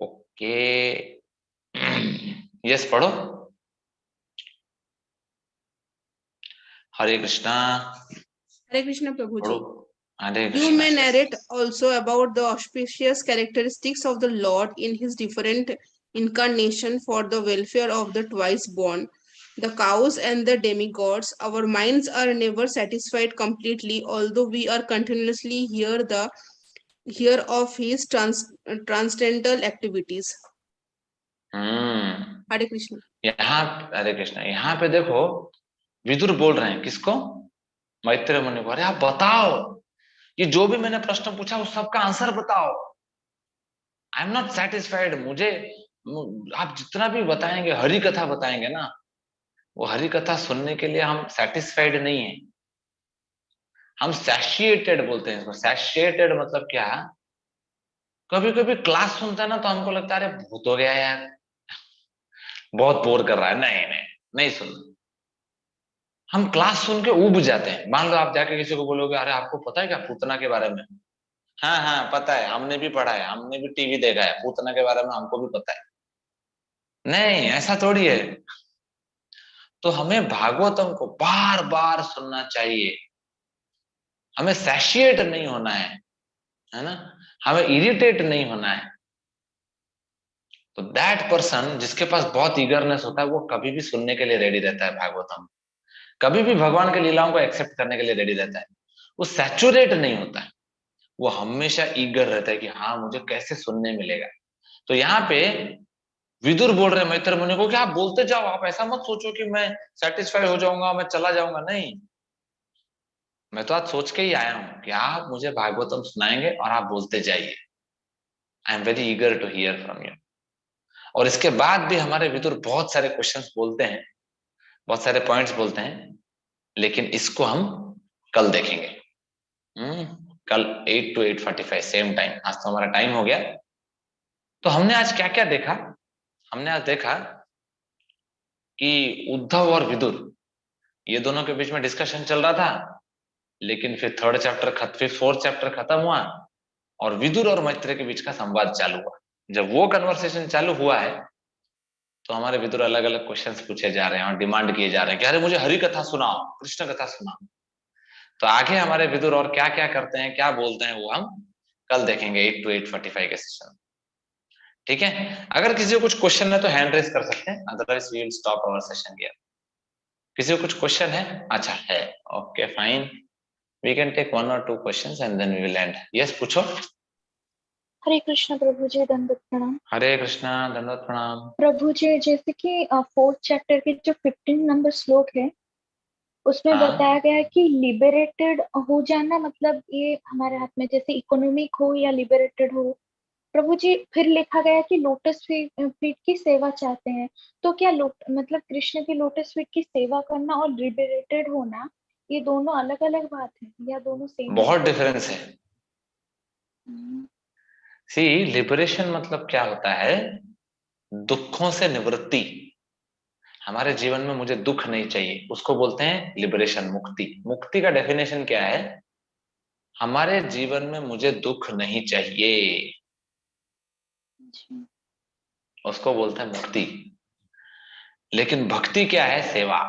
Speaker 1: ओके यस पढ़ो। हरे कृष्णा
Speaker 2: Prabhu
Speaker 1: पढ़ो।
Speaker 2: ji.
Speaker 1: Hare
Speaker 2: You
Speaker 1: Krishna.
Speaker 2: may narrate also about the auspicious characteristics of the Lord in his different incarnation for the welfare of the twice born, the cows and the demigods. Our minds are never satisfied completely, although we are continuously hear of his transcendental activities. Hare Krishna.
Speaker 1: यहाँ हरे कृष्णा, यहाँ पे देखो विदुर बोल रहे हैं किसको? मैत्रेय मुनि को। अरे आप बताओ, ये जो भी मैंने प्रश्न पूछा उस सबका आंसर बताओ। I am not satisfied. मुझे आप जितना भी बताएंगे, हरि कथा बताएंगे ना, वो हरि कथा सुनने के लिए हम सेटिस्फाइड नहीं है, हम सैटिएटेड बोलते हैं इसको। सैटिएटेड मतलब क्या? कभी कभी क्लास सुनता है ना तो हमको लगता है अरे भूत हो गया यार, बहुत बोर कर रहा है, नहीं सुनना। हम क्लास सुन के ऊब जाते हैं। मान लो आप जाके किसी को बोलोगे अरे आपको पता है क्या पूतना के बारे में? हाँ पता है, हमने भी पढ़ा है, हमने भी टीवी देखा है, पूतना के बारे में हमको भी पता है। नहीं, ऐसा थोड़ी है। तो हमें भागवतम को बार बार सुनना चाहिए। हमें सैटिएट नहीं होना है ना, हमें इरिटेट नहीं होना है। तो दैट पर्सन जिसके पास बहुत ईगरनेस होता है वो कभी भी सुनने के लिए रेडी रहता है भागवतम, कभी भी भगवान की लीलाओं को एक्सेप्ट करने के लिए रेडी रहता है। वो सैचुरेट नहीं होता है, वो हमेशा ईगर रहता है कि हाँ मुझे कैसे सुनने मिलेगा। तो यहाँ पे विदुर बोल रहे मैत्रेय मुनि को कि आप बोलते जाओ, आप ऐसा मत सोचो कि मैं सेटिस्फाई हो जाऊंगा, मैं चला जाऊंगा। नहीं, मैं तो आज सोच के ही आया हूं कि आप मुझे भागवतम सुनाएंगे और आप बोलते जाइए। I am very eager to hear from you. और इसके बाद भी हमारे विदुर बहुत सारे क्वेश्चंस बोलते हैं, बहुत सारे पॉइंट्स बोलते हैं, लेकिन इसको हम कल देखेंगे। कल 8 to 8:45 सेम टाइम। आज तो हमारा टाइम हो गया। तो हमने आज क्या क्या देखा? हमने आज देखा कि उद्धव और विदुर ये दोनों के बीच में डिस्कशन चल रहा था, लेकिन फिर 4th चैप्टर खत्म हुआ और विदुर और मैत्रेय के बीच का संवाद चालू हुआ। जब वो कन्वर्सेशन चालू हुआ है तो हमारे विदुर अलग अलग क्वेश्चंस पूछे जा रहे हैं और डिमांड किए जा रहे हैं कि अरे मुझे हरि कथा सुनाओ, कृष्ण कथा सुनाओ। तो आगे हमारे विदुर और क्या क्या करते हैं, क्या बोलते हैं, वो हम कल देखेंगे 8 to 8:45 के सेशन। ठीक है, अगर किसी को कुछ क्वेश्चन है तो हैंड रेज कर सकते हैं, otherwise we will stop our session here. किसी को कुछ क्वेश्चन है? अच्छा है, okay fine. We can take 1 or 2 questions and then we will end. Yes, पूछो.
Speaker 8: हरे कृष्ण प्रभु जी, दंडवत प्रणाम.
Speaker 1: हरे कृष्णा, दंडवत प्रणाम.
Speaker 8: प्रभु जी, जैसे कि 4th चैप्टर के जो 15 नंबर श्लोक है उसमें
Speaker 1: हाँ.
Speaker 8: बताया गया है कि लिबरेटेड हो जाना, मतलब ये हमारे हाथ में, जैसे इकोनॉमिक हो या लिबरेटेड हो. प्रभु जी, फिर लिखा गया कि लोटस फीट की सेवा चाहते हैं. तो क्या मतलब कृष्ण की लोटस फीट की सेवा करना और लिबरेटेड होना, ये दोनों अलग अलग बात है या दोनों सेम?
Speaker 1: बहुत डिफरेंस है. सी, लिबरेशन मतलब क्या होता है? दुखों से निवृत्ति. हमारे जीवन में मुझे दुख नहीं चाहिए, उसको बोलते हैं लिबरेशन, मुक्ति. मुक्ति का डेफिनेशन क्या है? हमारे जीवन में मुझे दुख नहीं चाहिए, उसको बोलते हैं मुक्ति. लेकिन भक्ति क्या है? सेवा.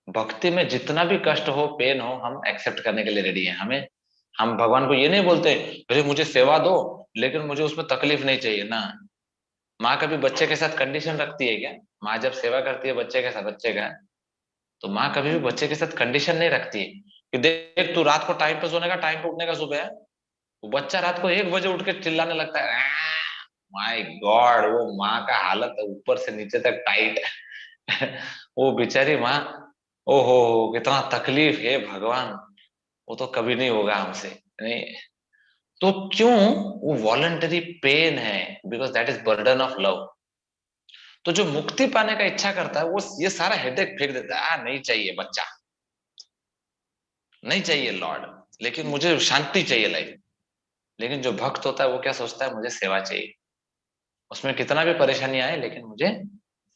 Speaker 1: भक्ति में जितना भी कष्ट हो, पेन हो, हम एक्सेप्ट करने के लिए रेडी हैं. हम भगवान को ये नहीं बोलते अरे मुझे सेवा दो लेकिन मुझे उसमें तकलीफ नहीं चाहिए ना. माँ कभी बच्चे के साथ कंडीशन रखती है क्या? माँ जब सेवा करती है बच्चे के साथ, बच्चे का, तो माँ कभी भी बच्चे के साथ कंडीशन नहीं रखती है कि देख तू रात को टाइम पे सोने का, टाइम पे उठने का सुबह है. वो बच्चा रात को 1 बजे उठ के चिल्लाने लगता है. माय गॉड, वो माँ का हालत ऊपर से नीचे तक टाइट. वो बेचारी माँ, ओहो कितना तकलीफ है भगवान, वो तो कभी नहीं होगा हमसे. नहीं तो क्यों? वो वॉलंटरी पेन है, because that is burden of love. तो जो मुक्ति पाने का इच्छा करता है वो ये सारा हेडेक फेंक देता है. नहीं चाहिए बच्चा, नहीं चाहिए लॉर्ड, लेकिन मुझे शांति चाहिए लाइफ. लेकिन जो भक्त होता है वो क्या सोचता है? मुझे सेवा चाहिए, उसमें कितना भी परेशानी आए लेकिन मुझे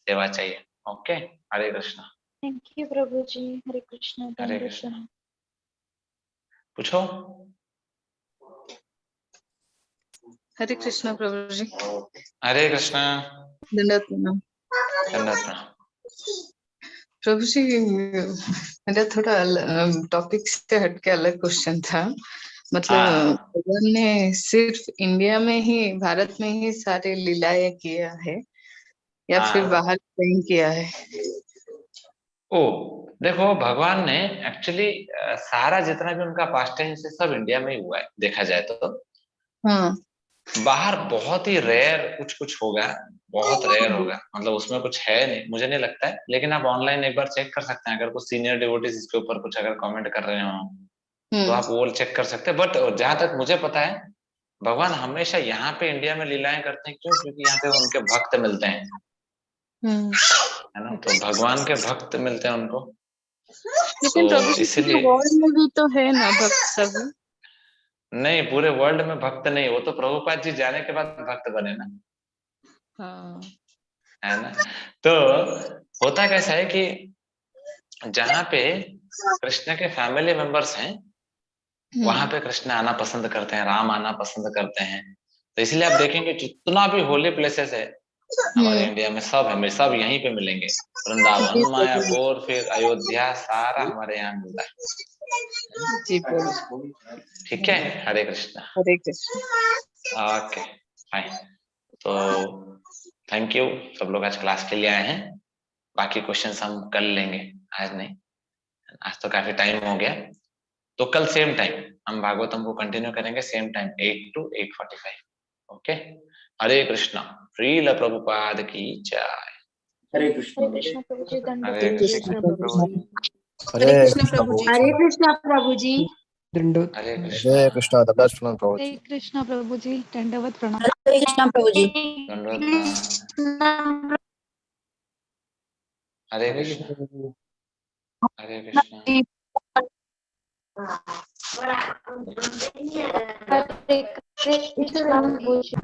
Speaker 1: सेवा चाहिए. Okay, Hare Krishna.
Speaker 8: Thank you प्रभु जी. हरे कृष्णा,
Speaker 1: हरे
Speaker 8: दंडवत
Speaker 1: कृष्णा.
Speaker 8: प्रणाम.
Speaker 1: पूछो.
Speaker 9: हरे कृष्णा प्रभु जी.
Speaker 1: हरे कृष्णा,
Speaker 9: दंडवत प्रणाम.
Speaker 1: दंडवत प्रणाम.
Speaker 9: प्रभु जी, मेरा थोड़ा टॉपिक से हटके अलग क्वेश्चन था. मतलब भगवान ने सिर्फ इंडिया में ही, भारत में ही सारे लीलाएं किया है या फिर बाहर कहीं किया है?
Speaker 1: ओ देखो, भगवान ने एक्चुअली सारा जितना भी उनका पास्ट टेंस है सब इंडिया में ही हुआ है देखा जाए तो.
Speaker 9: हाँ.
Speaker 1: बाहर बहुत ही रेयर कुछ होगा, बहुत रेयर होगा, मतलब उसमें कुछ है नहीं, मुझे नहीं लगता है. लेकिन आप ऑनलाइन एक बार चेक कर सकते हैं, अगर कुछ सीनियर डिवोटीज इसके ऊपर कुछ अगर कमेंट कर रहे हो तो आप वो चेक कर सकते हैं. बट जहां तक मुझे पता है भगवान हमेशा यहाँ पे इंडिया में लीलाएं करते हैं. क्यों? क्योंकि यहाँ पे उनके भक्त मिलते हैं, है ना. तो भगवान के भक्त मिलते हैं उनको.
Speaker 9: लेकिन प्रभु जी
Speaker 1: इसलिए
Speaker 9: वर्ल्ड में भी तो है ना भक्त सब?
Speaker 1: नहीं, पूरे वर्ल्ड में भक्त नहीं, वो तो प्रभुपाद जी जाने के बाद भक्त बने ना.
Speaker 9: हाँ.
Speaker 1: है ना. तो होता कैसा है कि जहाँ पे कृष्ण के फैमिली मेंबर्स हैं वहां पे कृष्ण आना पसंद करते हैं, राम आना पसंद करते हैं. तो इसलिए आप देखेंगे जितना भी होली प्लेसेस है हमारे इंडिया में सब है, सब यहीं पे मिलेंगे. वृंदावन, मायापुर, फिर अयोध्या, सारा हमारे यहाँ मिलता है. ठीक है. हरे कृष्णा.
Speaker 9: हरे कृष्णा.
Speaker 1: Okay fine. तो थैंक यू, सब लोग आज क्लास के लिए आए हैं. बाकी क्वेश्चंस हम कल लेंगे, आज नहीं. आज तो काफी टाइम हो गया, तो कल सेम टाइम हम भागवतम को कंटिन्यू करेंगे, same time 8 to 8:45. Okay. Hare Krishna. Srila Prabhupada की जय.
Speaker 10: हरे कृष्ण.
Speaker 8: हरे कृष्णा प्रभु जी.
Speaker 1: हरे कृष्णा प्रभु जी.
Speaker 2: हरे कृष्ण प्रभु जी.
Speaker 11: हरे कृष्णा प्रभु जी.
Speaker 1: हरे कृष्णा.
Speaker 12: हरे कृष्णा. दंडवत प्रणाम प्रभु जी.
Speaker 13: हरे कृष्णा प्रभु जी. दंडवत प्रणाम.
Speaker 11: हरे कृष्णा प्रभु जी.
Speaker 1: दंडवत प्रणाम. हरे कृष्णा. हरे कृष्णा.
Speaker 8: हरे कृष्णा प्रभु जी.